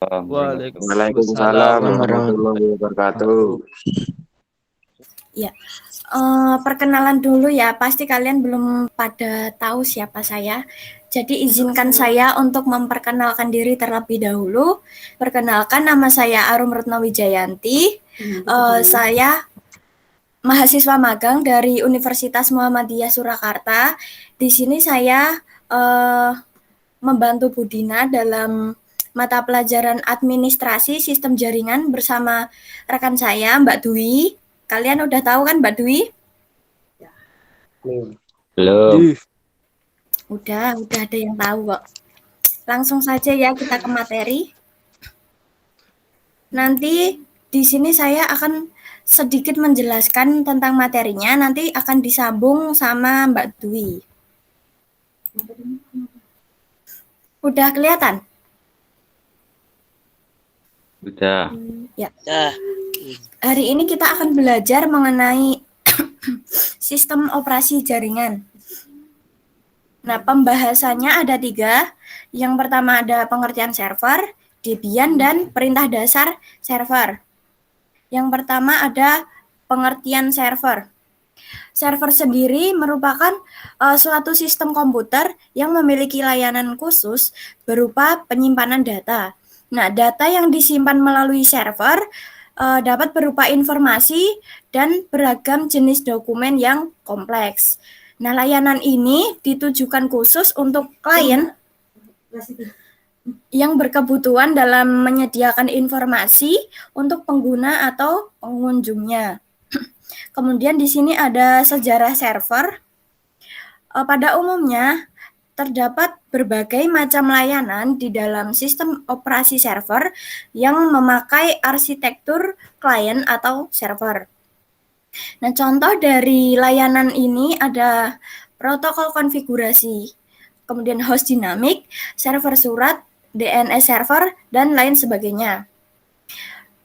Waalaikumsalam Waalaikumsalam warahmatullahi wabarakatuh. Ya, perkenalan dulu ya. Pasti kalian belum pada tahu siapa saya. Jadi izinkan saya untuk memperkenalkan diri terlebih dahulu. Perkenalkan, nama saya Arum Retno Wijayanti. Saya mahasiswa magang dari Universitas Muhammadiyah Surakarta. Di sini saya membantu Budina dalam mata pelajaran administrasi sistem jaringan bersama rekan saya, Mbak Dwi. Kalian udah tahu kan Mbak Dwi? Belum. Udah ada yang tahu kok. Langsung saja ya kita ke materi. Nanti di sini saya akan sedikit menjelaskan tentang materinya, nanti akan disambung sama Mbak Dwi. Udah kelihatan? Udah. Ya. Hari ini kita akan belajar mengenai sistem operasi jaringan. Nah, pembahasannya ada 3. Yang pertama ada pengertian server, Debian, dan perintah dasar server. Yang pertama ada pengertian server. Server sendiri merupakan suatu sistem komputer yang memiliki layanan khusus berupa penyimpanan data. Nah, data yang disimpan melalui server dapat berupa informasi dan beragam jenis dokumen yang kompleks. Nah, layanan ini ditujukan khusus untuk klien yang berkebutuhan dalam menyediakan informasi untuk pengguna atau pengunjungnya. Kemudian di sini ada sejarah server. Pada umumnya terdapat berbagai macam layanan di dalam sistem operasi server yang memakai arsitektur klien atau server. Nah, contoh dari layanan ini ada protokol konfigurasi, kemudian host dinamik, server surat, DNS server, dan lain sebagainya.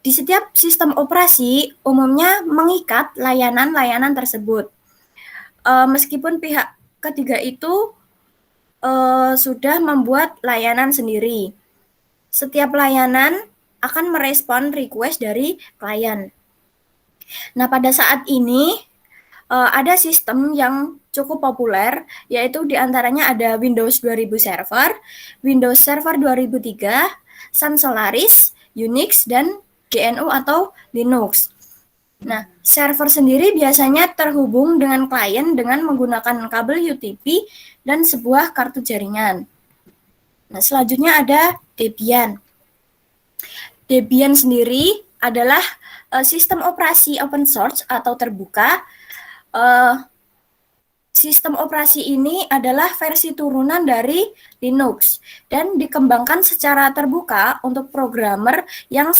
Di setiap sistem operasi umumnya mengikat layanan-layanan tersebut. Meskipun pihak ketiga itu sudah membuat layanan sendiri. Setiap layanan akan merespon request dari klien. Nah, pada saat ini ada sistem yang cukup populer, yaitu diantaranya ada Windows 2000 Server, Windows Server 2003, Sun Solaris, Unix, dan GNU atau Linux. Nah, server sendiri biasanya terhubung dengan klien dengan menggunakan kabel UTP dan sebuah kartu jaringan. Nah, selanjutnya ada Debian. Debian sendiri adalah sistem operasi open source atau terbuka. Sistem operasi ini adalah versi turunan dari Linux dan dikembangkan secara terbuka untuk programmer yang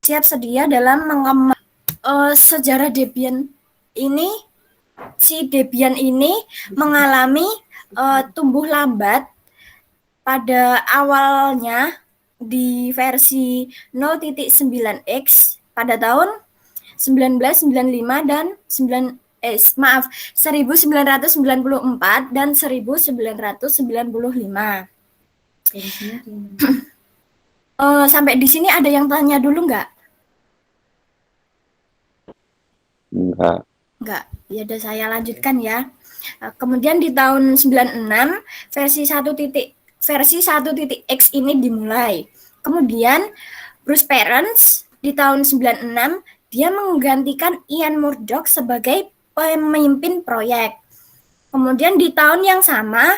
siap sedia dalam mengembangkan sejarah Debian ini. Si Debian ini mengalami tumbuh lambat pada awalnya di versi 0.9x pada tahun 1995 dan 1994 dan 1995. Sampai di sini ada yang tanya dulu nggak? Enggak. Ya udah saya lanjutkan ya. Kemudian di tahun 96 versi 1.x ini dimulai. Kemudian Bruce Perens di tahun 96 dia menggantikan Ian Murdoch sebagai pemimpin proyek. Kemudian di tahun yang sama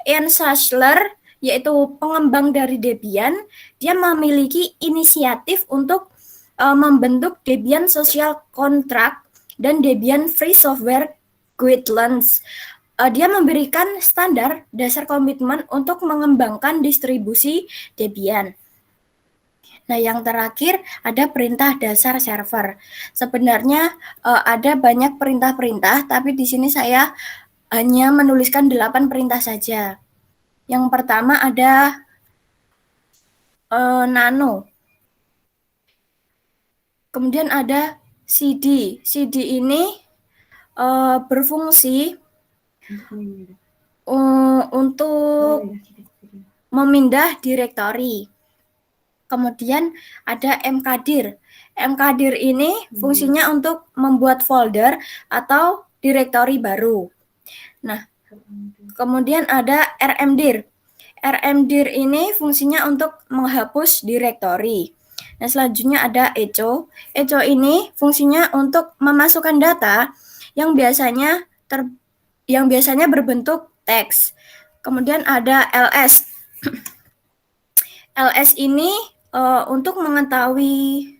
Ian Schuessler yaitu pengembang dari Debian, dia memiliki inisiatif untuk membentuk Debian Social Contract dan Debian Free Software Guidelines. Dia memberikan standar dasar komitmen untuk mengembangkan distribusi Debian. Nah, yang terakhir ada perintah dasar server. Sebenarnya ada banyak perintah-perintah, tapi di sini saya hanya menuliskan 8 perintah saja. Yang pertama ada nano. Kemudian ada CD. CD ini berfungsi untuk memindah direktori. Kemudian ada mkdir. Mkdir ini fungsinya untuk membuat folder atau direktori baru. Nah, kemudian ada rmdir. Rmdir ini fungsinya untuk menghapus direktori. Nah, selanjutnya ada echo. Echo ini fungsinya untuk memasukkan data yang biasanya berbentuk teks. Kemudian ada ls. ls ini untuk mengetahui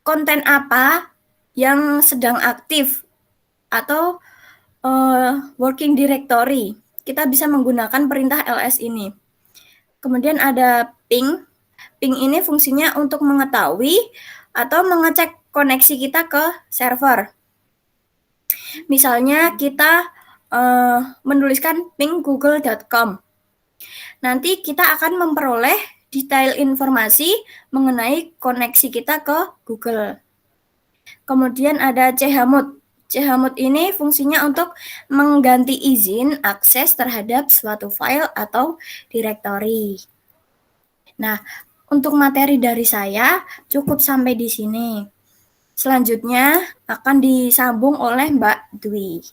konten apa yang sedang aktif atau working directory. Kita bisa menggunakan perintah ls ini. Kemudian ada ping. Ping ini fungsinya untuk mengetahui atau mengecek koneksi kita ke server. Misalnya kita menuliskan ping google.com. Nanti kita akan memperoleh detail informasi mengenai koneksi kita ke Google. Kemudian ada chmod. Chmod ini fungsinya untuk mengganti izin akses terhadap suatu file atau directory. Nah, untuk materi dari saya cukup sampai di sini. Selanjutnya akan disambung oleh Mbak Dwi.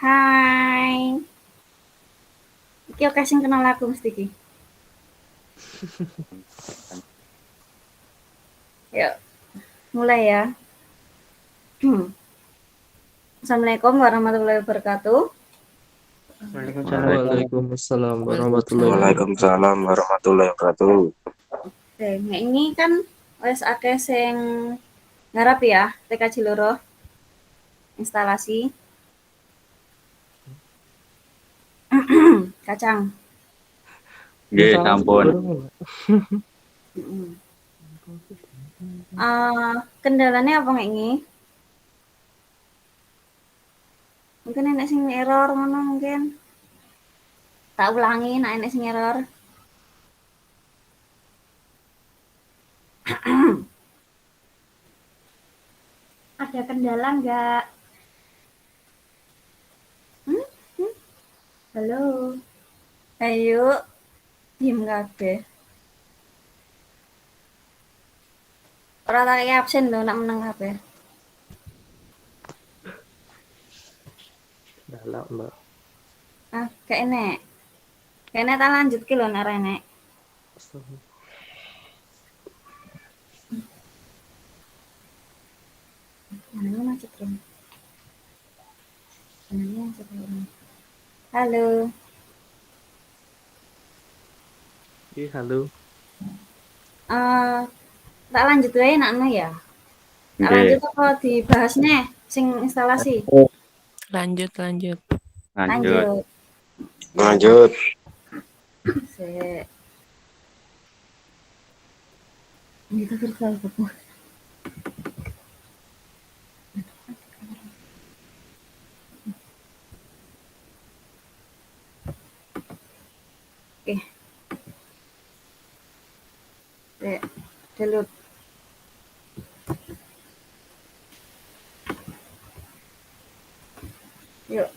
Hai. Iki oke sing kenal aku mesti iki. Yuk, mulai ya. Assalamualaikum warahmatullahi wabarakatuh. Waalaikumsalam warahmatullahi Waalaikumsalam warahmatullahi wabarakatuh. Oke, nah ini kan wis akeh sing ngarap ya TKJ loro instalasi. Kacang. Nggih, sampun. Kendalanya apa nggak ini? Mungkin enek sing error ngono mungkin. Tak ulangi nek enek sing error. Ada kendala nggak? Halo. Ayo. Diem kabeh. Ora tak kaya absen lho nak meneng kabeh. Dalam, Mbak. Gak enek. Gak enek tak lanjut ki lho nek enek. Mananya macet kan? Mananya macet kan? Halo. Iya, halo. Tak lanjut wae nakno ya. Tak lanjut apa dibahas nih sing instalasi? Lanjut. Lanjut. Sik. Itu virtual buku. Oke. Delete. Yuk.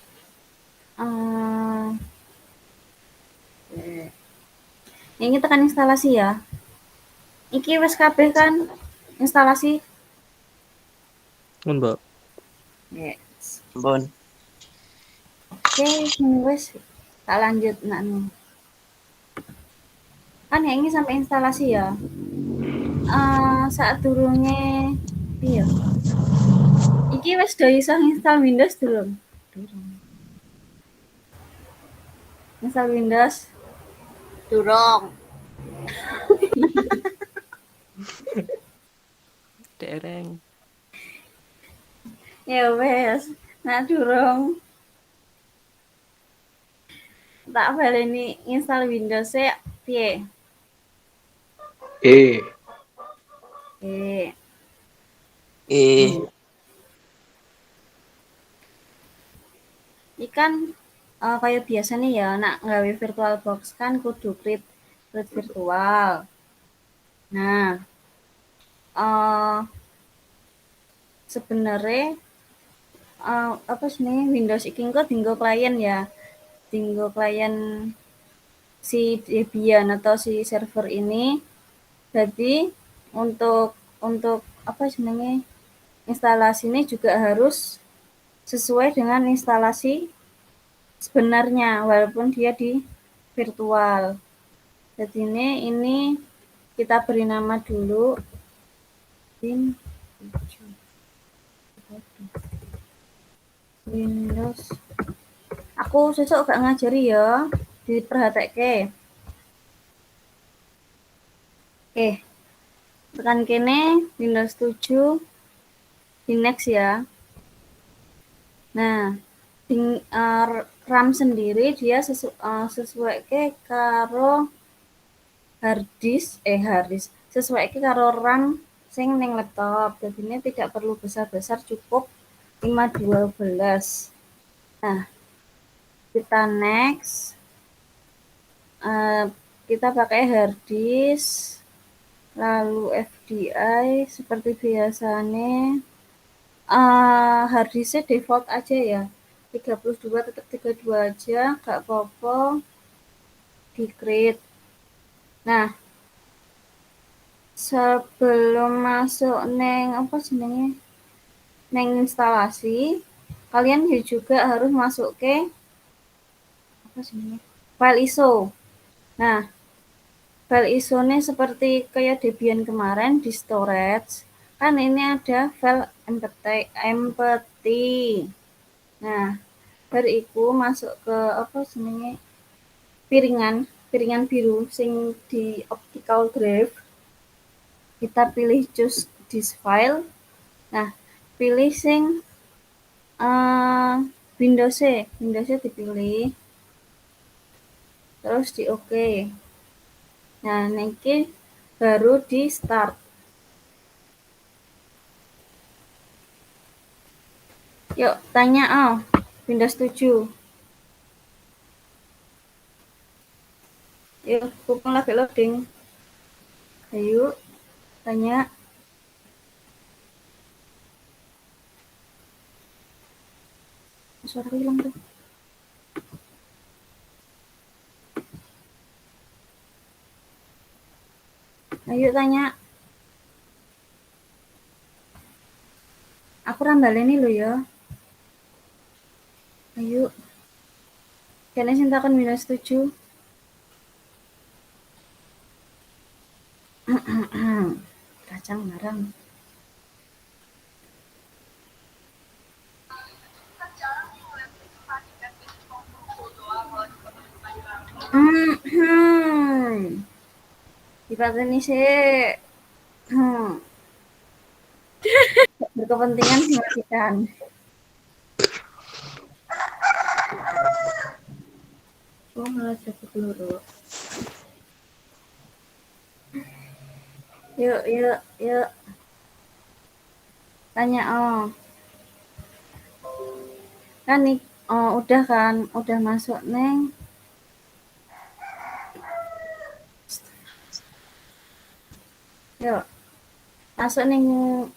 Ini tekan instalasi ya. Iki wis kabeh kan instalasi. Mbak. Yes. Bon. Oke, wis tak lanjut nakno. Kan ya ini sampai instalasi ya. Saat durunge piye? Iki wis do iso install Windows durung? Install Windows durung. Dereng. Ya wes, nah durung. Tak baleni install Windows e piye? Ini kan kayak biasa nih ya, nak nggawe VirtualBox kan kudu create virtual. Nah, sebenarnya apa sih Windows iki engko dinggo klien ya. Dinggo klien si Debian atau si server ini. Jadi untuk apa sebenarnya instalasinya juga harus sesuai dengan instalasi sebenarnya walaupun dia di virtual. Jadi ini kita beri nama dulu Windows. Aku sesuk gak ngajari ya, diperhatike. Oke. Tekan kene Windows 7 di next ya. Nah, RAM sendiri dia sesuai ke karo harddisk sesuai ke karo RAM sing ning laptop. Jadi ini tidak perlu besar-besar, cukup 512. Nah, kita next. Kita pakai harddisk, lalu FDI seperti biasanya. Harddisknya default aja ya, 32 tetap 32 aja, gak apa-apa, di create. Nah, sebelum masuk neng apa jenenge neng instalasi, kalian juga harus masuk ke apa jenenge file ISO. Nah, file ISO-nya seperti kayak Debian kemarin di storage, kan ini ada file empty. Nah, bariku masuk ke apa jenenge piringan biru sing di optical drive. Kita pilih choose this file. Nah, pilih sing Windows-nya dipilih. Terus di OK. Nah, niki baru di start. Yuk, tanya Windows 7. Yuk, kupon lagi loading. Ayo, tanya. Suara hilang tuh. Ayo tanya. Aku rambalin nih lo ya. Ayo. Kene sing takon Windows 7. Kacang marang. Dipateni sih. Berkepentingan dimatikan. Oh, malah jadi peluru. Yuk. Tanya kan nih udah kan, udah masuk neng. Yuk, masuk neng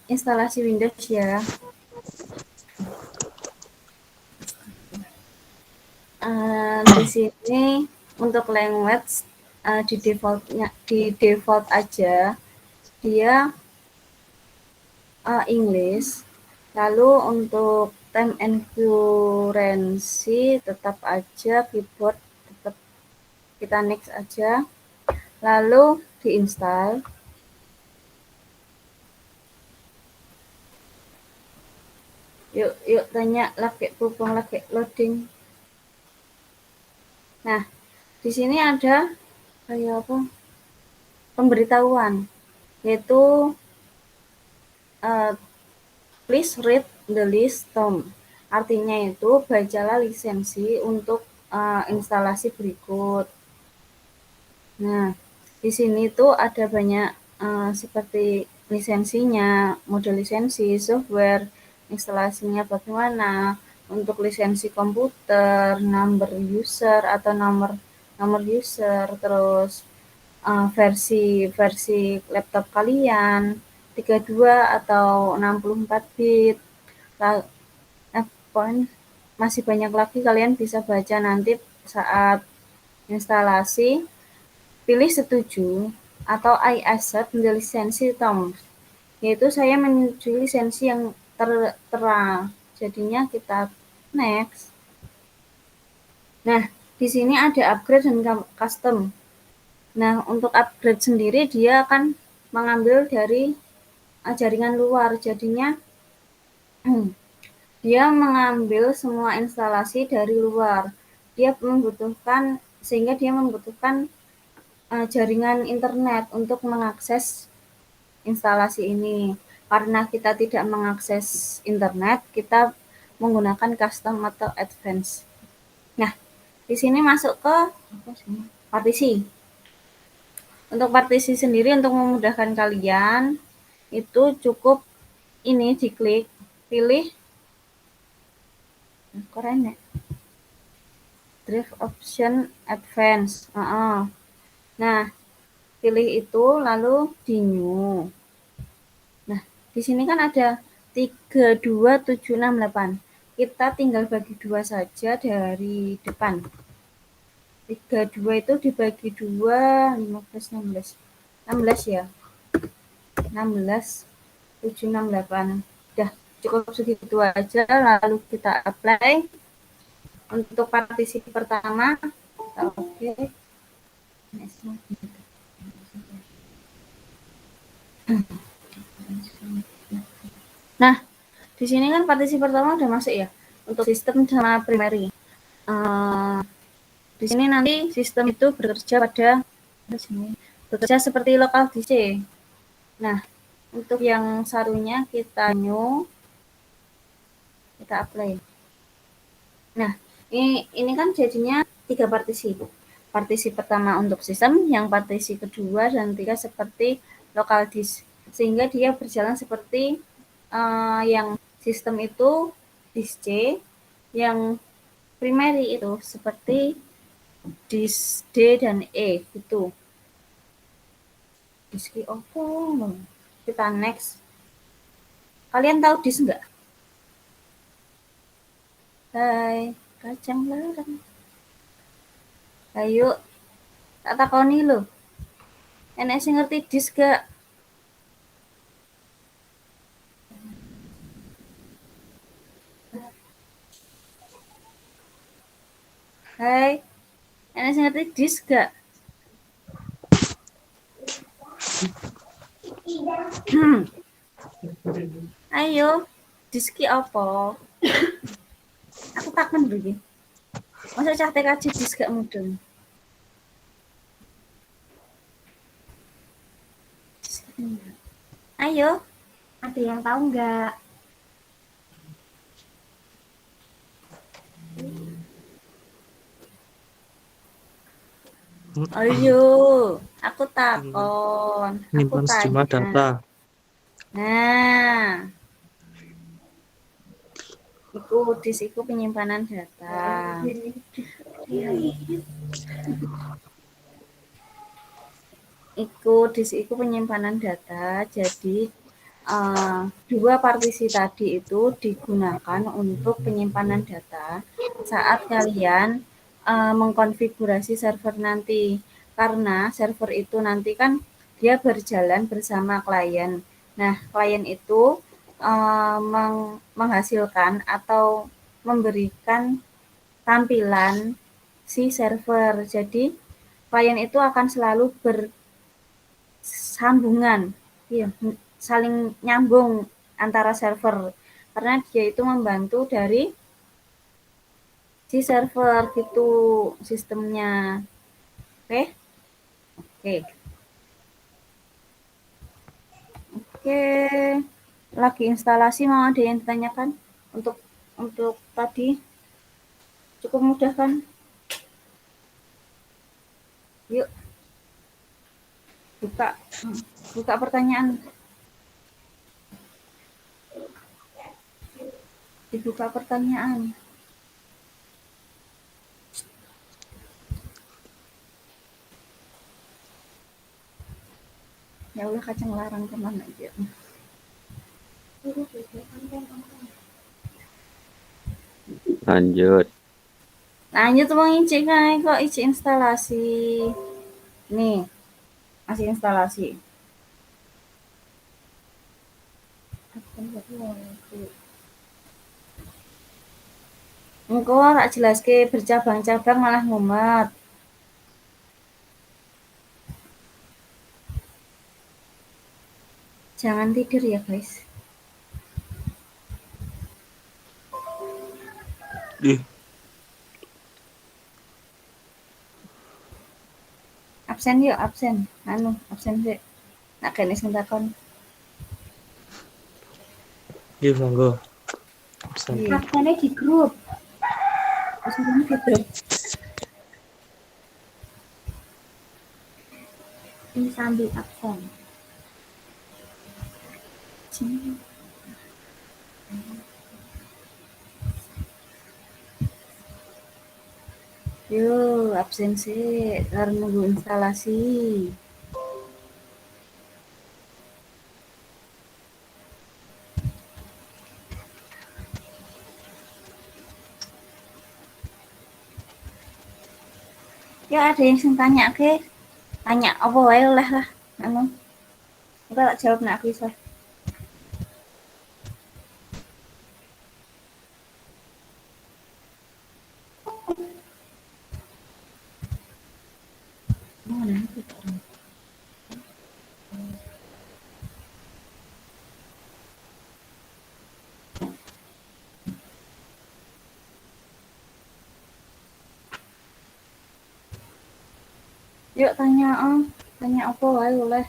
instalasi Windows ya. Di sini untuk language di default aja dia English. Lalu untuk time and currency tetap aja, keyboard tetap kita next aja. Lalu diinstal. Yuk tanya lagi pupung lagi loading. Nah, di sini ada kayak apa? Pemberitahuan, yaitu please read the list term. Artinya itu bacalah lisensi untuk instalasi berikut. Nah, di sini tuh ada banyak seperti lisensinya, model lisensi, software, instalasinya bagaimana, untuk lisensi komputer, number user atau nomor user, terus versi laptop kalian 32 atau 64 bit. Masih banyak lagi, kalian bisa baca nanti saat instalasi. Pilih setuju atau I accept the lisensi terms, yaitu saya menyetujui lisensi yang tertera. Jadinya kita next. Nah, di sini ada upgrade dan custom. Nah, untuk upgrade sendiri dia akan mengambil dari jaringan luar. Jadinya dia mengambil semua instalasi dari luar. Sehingga dia membutuhkan jaringan internet untuk mengakses instalasi ini. Karena kita tidak mengakses internet, kita menggunakan custom atau advance. Nah, di sini masuk ke partisi. Untuk partisi sendiri, untuk memudahkan kalian, itu cukup ini diklik, pilih keren ya, drive option advance. Nah, pilih itu lalu di new. Nah, di sini kan ada 32768. Kita tinggal bagi 2 saja dari depan. 32 itu dibagi 2, 15, 16. 16 ya. 16, 768. Udah, cukup segitu aja. Lalu kita apply. Untuk partisi pertama, oke. Nah, di sini kan partisi pertama udah masuk ya, untuk sistem sama primary. Di sini nanti sistem itu bekerja seperti local DC. Nah, untuk yang sarunya kita new, kita apply. Nah, ini kan jadinya 3 partisi. Partisi pertama untuk sistem, yang partisi kedua dan 3 seperti local disk. Sehingga dia berjalan seperti yang sistem itu disk C, yang primary itu seperti disk D dan E gitu. Disk opo? Kita next. Kalian tahu disk enggak? Hai, kacang larang. Ayo, tak takoni lho. Enek sing ngerti disk gak? Hai, enek sing ngerti disk gak? Ayo, diski apa? Aku takon begini. Masa cah TKJ disk gak mudeng? Ayo, ada yang tahu nggak? Ayo, aku takon. Aku Nyimpan sejumlah tanya. data. Nah, disk iku penyimpanan data. Disk iku penyimpanan data. Jadi 2 partisi tadi itu digunakan untuk penyimpanan data saat kalian mengkonfigurasi server nanti. Karena server itu nanti kan dia berjalan bersama klien. Nah, klien itu menghasilkan atau memberikan tampilan si server. Jadi, klien itu akan selalu bersambungan, saling nyambung antara server. Karena dia itu membantu dari si server gitu sistemnya. Oke? Oke. Lagi instalasi, mau ada yang ditanyakan? Untuk tadi cukup mudah kan? Yuk. Buka pertanyaan. Dibuka pertanyaan. Ya Allah, kacang larang kemana aja. Lanjut. Lanjut mau ngicik kae kok isi instalasi. Nih, masih instalasi. Engko tak jelaske bercabang-cabang malah ngumet. Jangan tidur ya, guys. Ih, Absen yuk, absen. Absen sih. Nak kene sing takon. Iya, monggo. Absen. Iya. Absennya di grup. Absennya di grup. Ini sambil absen. Sini. Yuk, absen sih. Harus nunggu instalasi. Ya ada yang sing tanya ke, tanya apa wae oleh lah. Anu, kita tak jawab nak bisa. Mana itu? Yuk tanya apa wae oleh.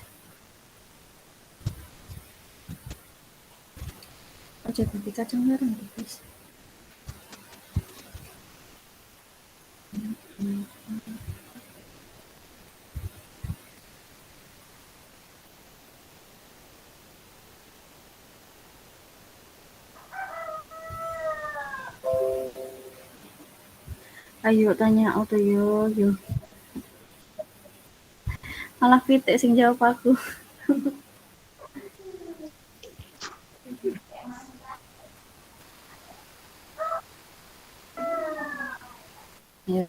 Aja ganti kacang larang guys. Ayo tanya auto yo. Malah pitik sing jawab aku. Ya.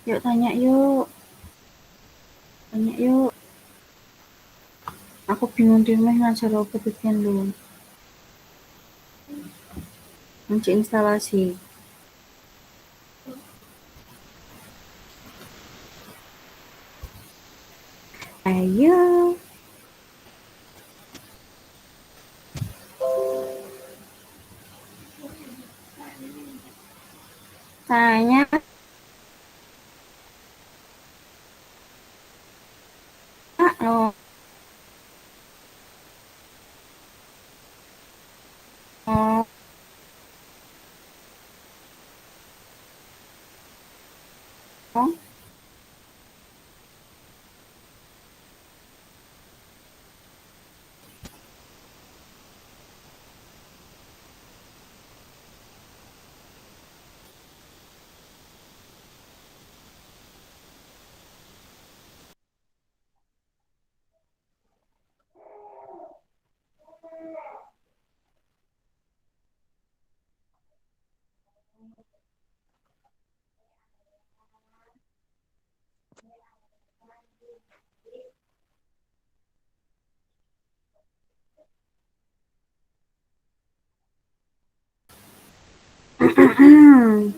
Yuk tanya yuk. Tanya yuk. Aku bingung di rumah ngajar apa bikin lu. Kunci instalasi. Ayo. Tanya. Oh. Oh. Oh.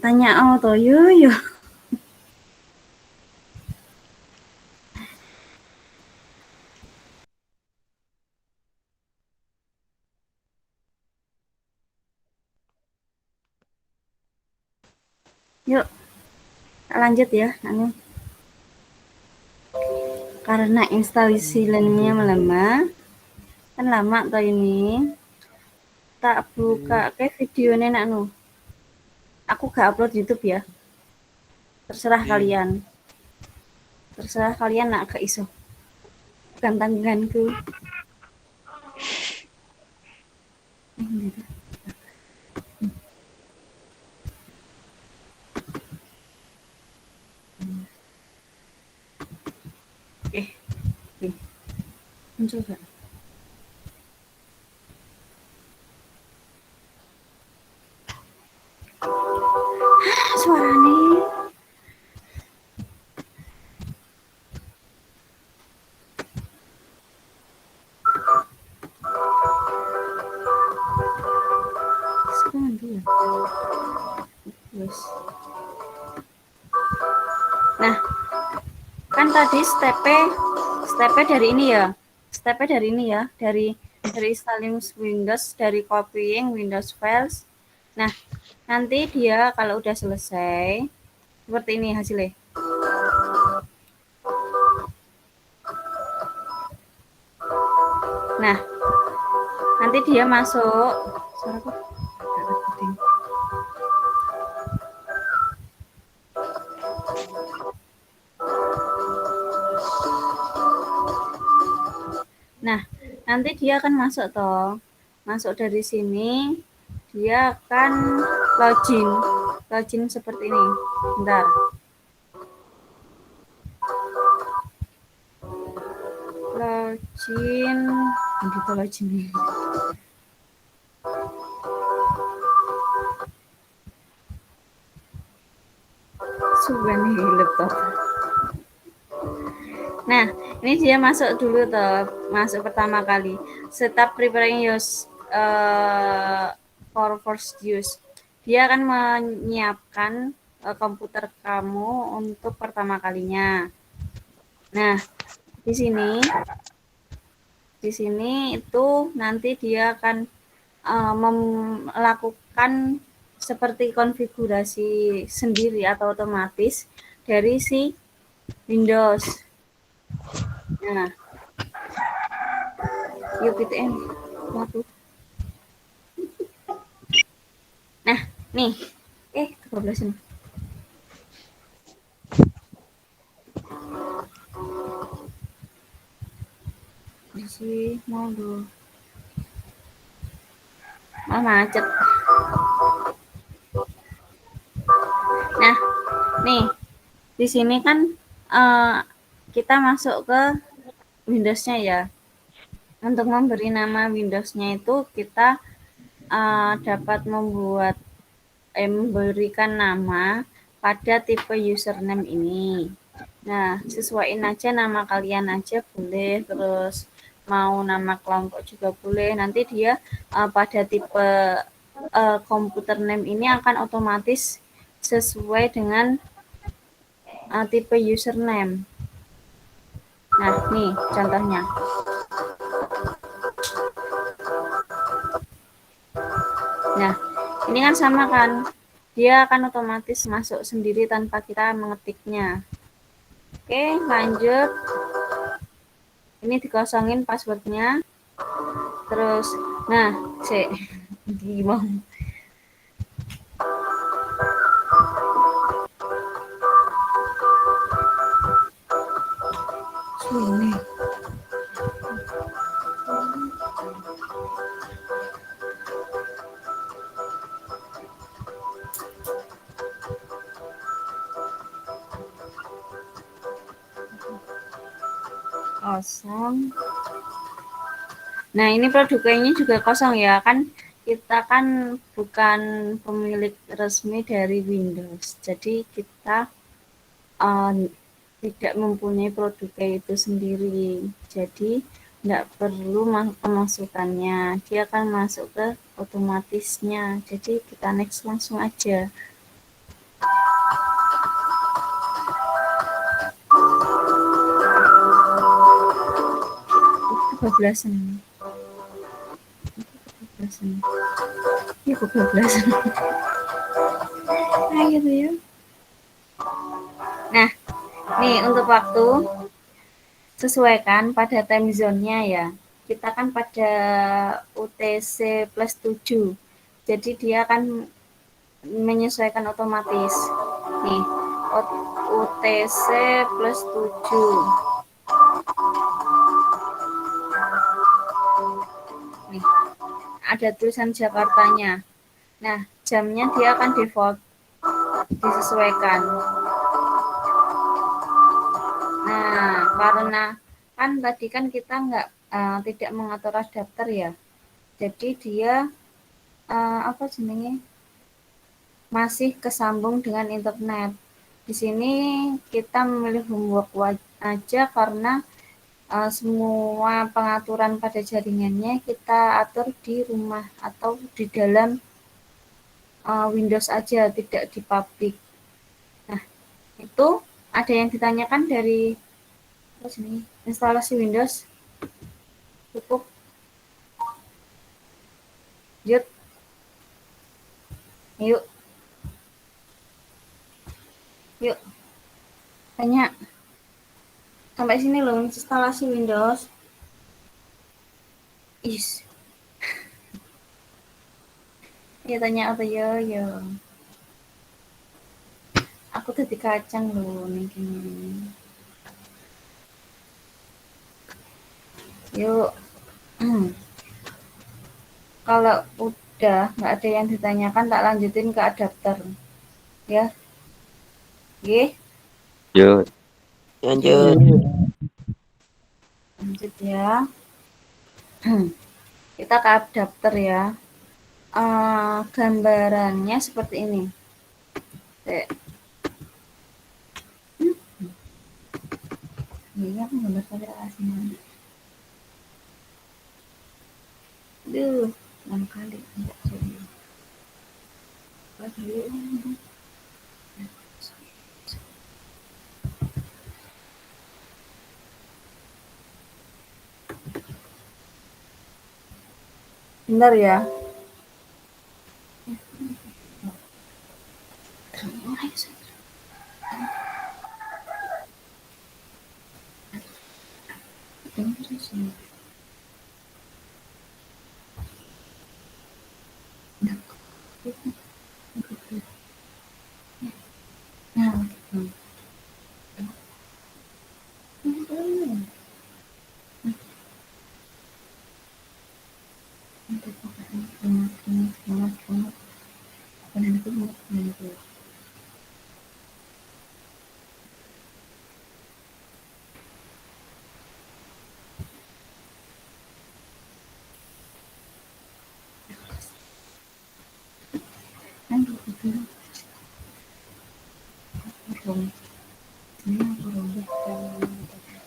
Tanya auto yo. Yuk, lanjut ya. Karena instalasi lainnya melemah, kan lama toh ini. Tak buka ke videonya Aku gak upload YouTube ya. Terserah kalian. Terserah kalian nak gak iso. Bukan tanggunganku. Muncul gak? Suaranya. Nah, kan tadi stepnya dari ini ya. Dari installing Windows, dari copying Windows files. Nah, nanti dia kalau udah selesai seperti ini hasilnya. Nah, nanti dia masuk. Suaraku agak penting. Nah, nanti dia akan masuk toh. Masuk dari sini, dia akan login seperti ini. Bentar. Login nih. Sudah nih laptop. Nah, ini dia masuk dulu toh, masuk pertama kali. Start preparing use for first use. Dia akan menyiapkan komputer kamu untuk pertama kalinya. Nah, di sini itu nanti dia akan melakukan seperti konfigurasi sendiri atau otomatis dari si Windows. Nah, UPTN waktu. Nah, nih, kebablasan. Isi modul. Macet. Nah, nih, di sini kan kita masuk ke Windows-nya ya. Untuk memberi nama Windows-nya itu kita dapat memberikan nama pada tipe username ini. Nah, sesuaiin aja nama kalian aja boleh, terus mau nama kelompok juga boleh. Nanti dia pada tipe komputer name ini akan otomatis sesuai dengan tipe username. Nah, nih contohnya. Nah, ini kan sama kan? Dia akan otomatis masuk sendiri tanpa kita mengetiknya. Oke, lanjut. Ini dikosongin passwordnya. Terus, nah, gimana? Ini. Kosong. Nah, ini produknya juga kosong ya, kan kita kan bukan pemilik resmi dari Windows. Jadi kita tidak mempunyai produknya itu sendiri. Jadi tidak perlu pemasukannya. Dia akan masuk ke otomatisnya. Jadi kita next langsung aja. Kebablasan. Ya kebablasan. Nah gitu ya. Nih, untuk waktu, sesuaikan pada time zone-nya ya. Kita kan pada UTC plus 7. Jadi dia akan menyesuaikan otomatis. Nih, UTC plus 7. Nih, ada tulisan Jakartanya. Nah, jamnya dia akan default disesuaikan. Nah, karena kan tadi kan kita tidak mengatur adapter ya. Jadi dia apa jenenge? Masih kesambung dengan internet. Di sini kita memilih homework aja karena semua pengaturan pada jaringannya kita atur di rumah atau di dalam Windows aja, tidak di public. Nah, itu ada yang ditanyakan dari instalasi Windows. Cukup. Yuk. Yuk. Yuk. Tanya. Sampai sini loh, instalasi Windows. Ya tanya apa ya. Aku tadi kacang loh nih gini. Yuk. Kalau udah nggak ada yang ditanyakan, tak lanjutin ke adapter. Ya. Oke. Lanjut. Lanjut ya. Kita ke adapter ya. Gambarannya seperti ini. Ini aku gambar pada aslinya. Duh, 6 kali. Bentar ya.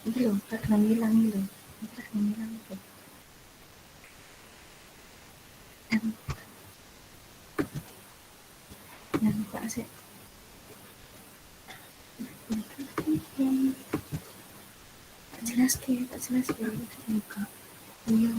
Ini loh, tak hilang loh. Yang buka sih. Tak jelas ke. Buka. Iya.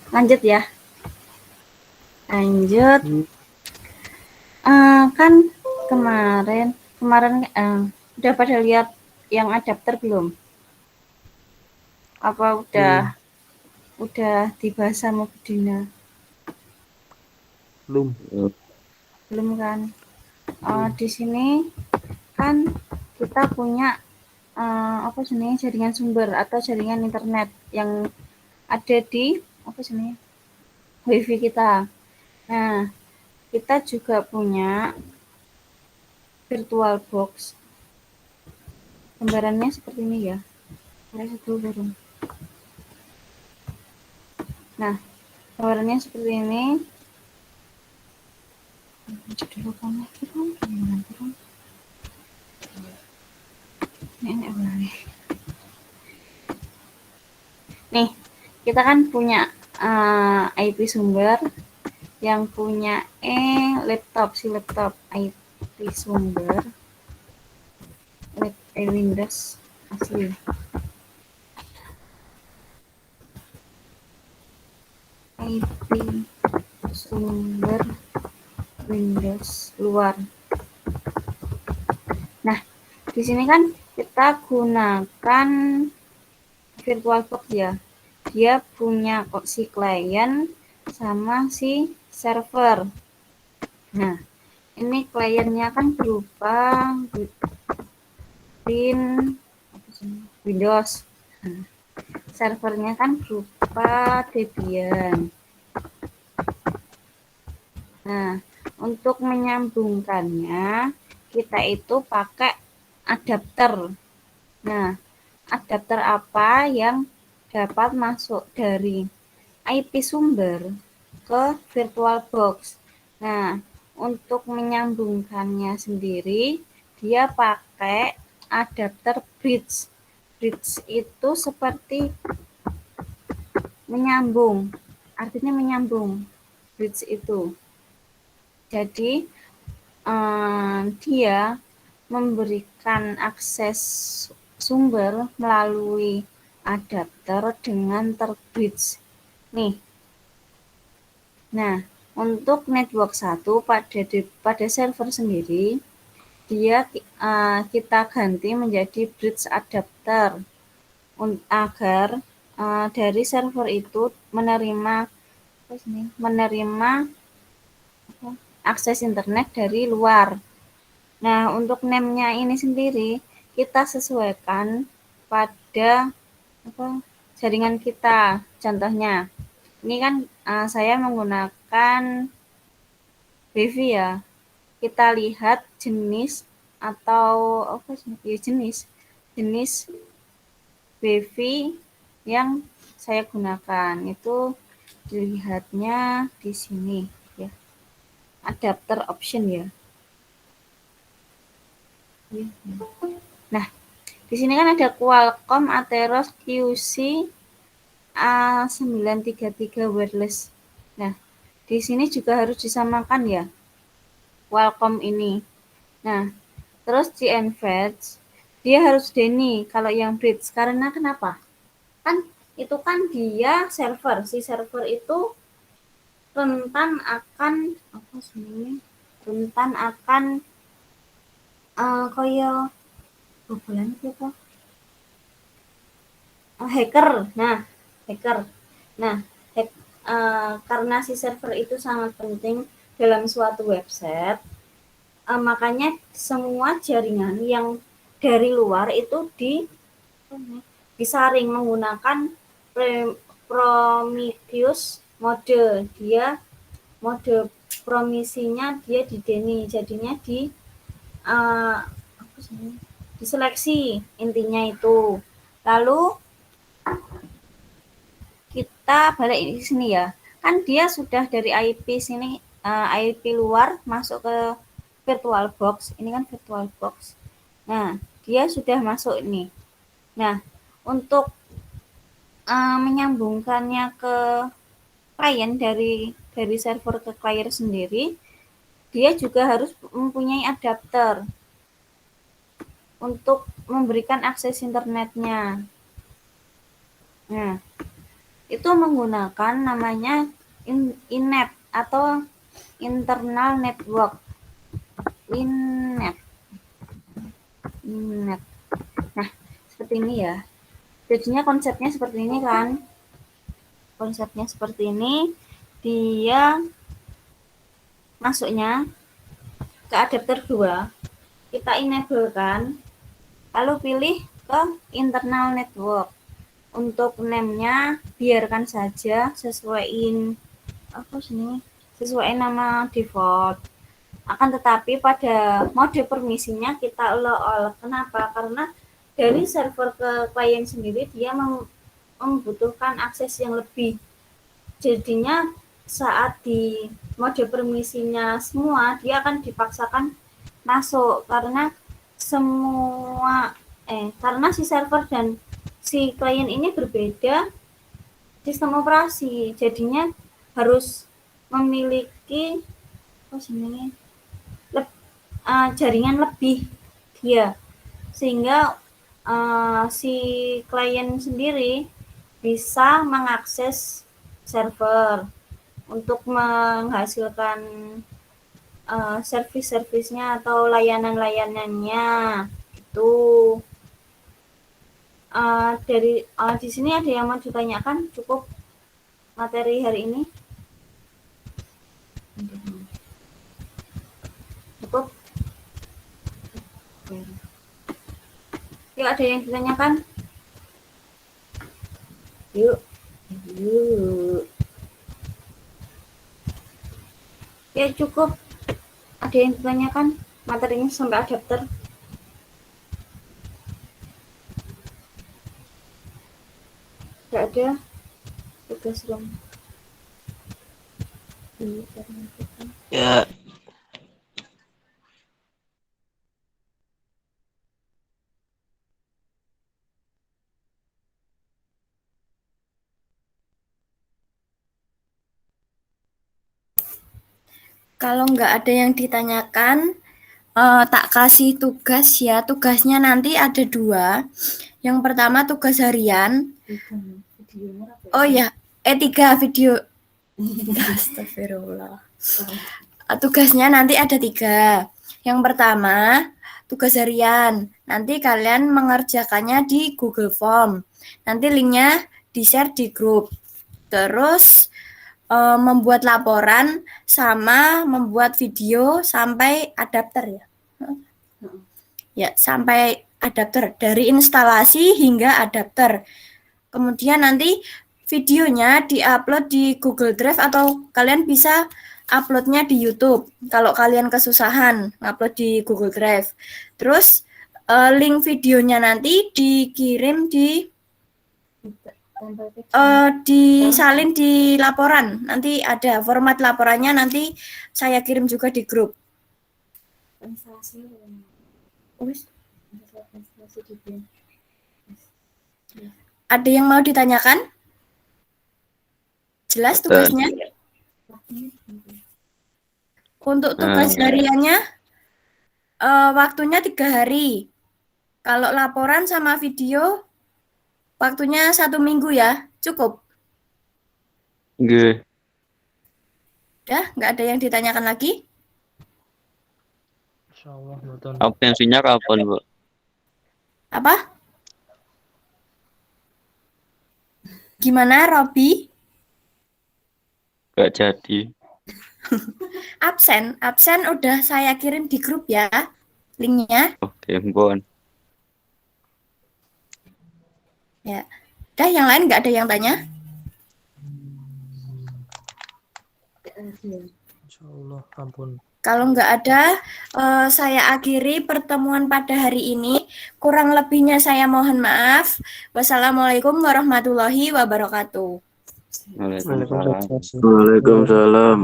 Lanjut ya. Kan kemarin udah pada lihat yang adapter belum? Apa udah dibahas sama Budina? Belum kan? Di sini kan kita punya jaringan sumber atau jaringan internet yang ada di WiFi kita. Nah, kita juga punya virtual box. Gambarannya seperti ini ya. Nah, gambarannya seperti ini. Nih, kita kan punya IP sumber yang punya laptop IP sumber Windows asli. IP sumber Windows luar. Nah, di sini kan kita gunakan VirtualBox ya. Dia punya si klien sama si server. Nah, ini kliennya kan berupa Windows. Nah, servernya kan berupa Debian. Nah, untuk menyambungkannya kita itu pakai adapter. Nah, adapter apa yang dapat masuk dari IP sumber ke VirtualBox. Nah, untuk menyambungkannya sendiri, dia pakai adapter bridge. Bridge itu seperti menyambung, artinya menyambung. Bridge itu. Jadi, dia memberikan akses sumber melalui adapter dengan terbridge. Nih. Nah, untuk network 1 pada server sendiri, dia kita ganti menjadi bridge adapter agar dari server itu menerima akses internet dari luar. Nah, untuk name-nya ini sendiri kita sesuaikan pada jaringan kita. Contohnya, ini kan saya menggunakan Wi-Fi ya. Kita lihat jenis atau jenis Wi-Fi yang saya gunakan itu dilihatnya di sini ya. Adapter option ya. Nah, di sini kan ada Qualcomm Atheros QC A933 wireless. Nah, di sini juga harus disamakan ya. Qualcomm ini. Nah, terus di Advanced dia harus DNI kalau yang bridge. Karena kenapa? Kan itu kan dia server. Si server itu rentan akan hacker. Nah, karena si server itu sangat penting dalam suatu website, makanya semua jaringan yang dari luar itu disaring menggunakan Prometheus mode. Dia mode promisinya dia di DNI, jadinya diseleksi intinya itu. Lalu kita balik di sini ya. Kan dia sudah dari IP sini, IP luar masuk ke VirtualBox. Ini kan VirtualBox. Nah, dia sudah masuk ini. Nah, untuk menyambungkannya ke klien dari server ke klien sendiri, dia juga harus mempunyai adapter untuk memberikan akses internetnya. Nah, itu menggunakan namanya INET atau internal network. INET. Nah, seperti ini ya. Jadinya konsepnya seperti ini kan. Konsepnya seperti ini. Dia masuknya ke adapter 2. Kita enable kan. Lalu pilih ke internal network. Untuk name-nya biarkan saja sesuai nama default. Akan tetapi pada mode permisinya kita allow. Kenapa? Karena dari server ke klien sendiri dia membutuhkan akses yang lebih. Jadinya saat di mode permisinya semua, dia akan dipaksakan masuk karena karena si server dan si klien ini berbeda sistem operasi, jadinya harus memiliki jaringan lebih dia, sehingga si klien sendiri bisa mengakses server untuk menghasilkan servis-servisnya atau layanan-layanannya gitu. Di sini ada yang mau ditanyakan? Cukup materi hari ini? Cukup? Yuk, ada yang ditanyakan? Yuk. Ya, cukup. Ada yang ditanyakan? Materinya sampai adapter. Tidak ada. Tugas rom. Ya, Kalau nggak ada yang ditanyakan, tak kasih tugas ya. Tugasnya nanti ada 2. Yang pertama tugas harian. Oh ya, 3 video. Astagfirullah. Tugasnya nanti ada 3. Yang pertama tugas harian. Nanti kalian mengerjakannya di Google Form. Nanti linknya di-share di grup. Terus membuat laporan sama membuat video sampai adapter ya. Ya, sampai adapter, dari instalasi hingga adapter. Kemudian nanti videonya di-upload di Google Drive atau kalian bisa uploadnya di YouTube kalau kalian kesusahan ngupload di Google Drive. Terus link videonya nanti dikirim disalin di laporan. Nanti ada format laporannya, nanti saya kirim juga di grup. Ada yang mau ditanyakan? Jelas tugasnya? Untuk tugas hariannya waktunya 3 hari. Kalau laporan sama video waktunya 1 minggu ya, cukup. Nggih. Udah, nggak ada yang ditanyakan lagi? insyaallah mboten. Absensinya kapan, Bu? Apa? Gimana, Robi? Gak jadi. Absen udah saya kirim di grup ya, linknya. Oke, Bon. Ya, udah yang lain nggak ada yang tanya? Insyaallah, ampun. Kalau nggak ada, saya akhiri pertemuan pada hari ini. Kurang lebihnya saya mohon maaf. Wassalamualaikum warahmatullahi wabarakatuh. Waalaikumsalam.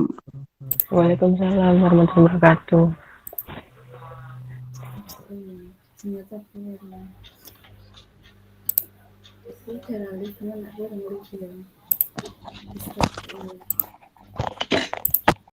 Waalaikumsalam warahmatullahi wabarakatuh. Darah lihatnya nak dia